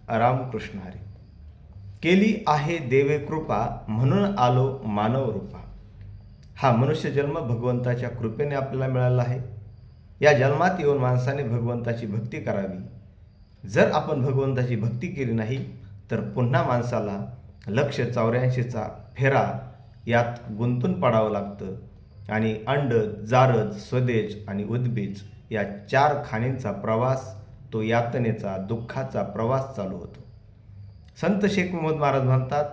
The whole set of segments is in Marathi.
रामकृष्ण हरी. केली आहे देवे कृपा, म्हणून आलो मानव रूपा. हा मनुष्य जन्म भगवंताच्या कृपेने आपल्याला मिळाला आहे. या जन्मात येऊन माणसाने भगवंताची भक्ती करावी. जर आपण भगवंताची भक्ती केली नाही तर पुन्हा माणसाला 184चा फेरा यात गुंतून पडावं लागतं आणि अंड, जारद, स्वदेज आणि उद्बीज या 4 खाणींचा प्रवास, तो यातनेचा, दुःखाचा प्रवास चालू होतो. संत शेख महमूद महाराज म्हणतात,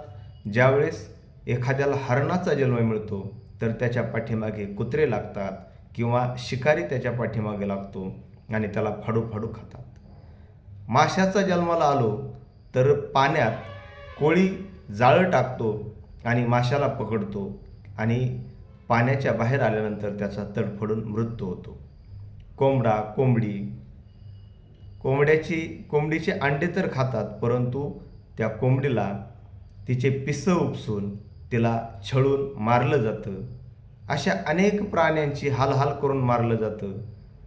ज्यावेळेस एखाद्याला हरणाचा जन्म मिळतो तर त्याच्या पाठीमागे कुत्रे लागतात किंवा शिकारी त्याच्या पाठीमागे लागतो आणि त्याला फाडू खातात. माशाचा जन्माला आलो तर पाण्यात कोळी जाळं टाकतो आणि माशाला पकडतो आणि पाण्याच्या बाहेर आल्यानंतर त्याचा तडफडून मृत्यू होतो. कोंबडा, कोंबडीचे अंडे तर खातात, परंतु त्या कोंबडीला तिचे पिसं उपसून तिला छळून मारलं जातं. अशा अनेक प्राण्यांची हालहाल करून मारलं जातं.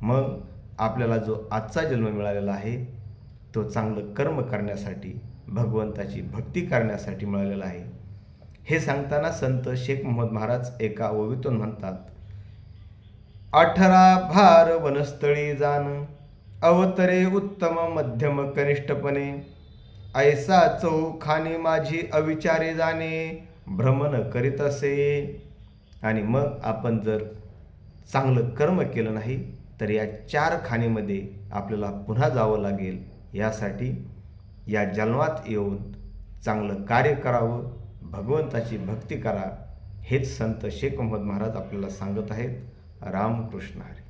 मग आपल्याला जो आजचा जन्म मिळालेला आहे तो चांगलं कर्म करण्यासाठी, भगवंताची भक्ती करण्यासाठी मिळालेला आहे. हे सांगताना संत शेख महमूद महाराज एका ओवीतून म्हणतात, 18 भार वनस्थळी जाण, अवतरे उत्तम मध्यम कनिष्ठपणे, ऐसा चौखानी माझी अविचारे जाणे, भ्रमण करीत असे. आणि मग आपण जर चांगलं कर्म केलं नाही तर या 4 खाणीमध्ये आपल्याला पुन्हा जावं लागेल. यासाठी या जन्मात येऊन चांगलं कार्य करावं, भगवंताची भक्ती करा, हेच संत शेख महमूद महाराज आपल्याला सांगत आहेत. रामकृष्ण हरी.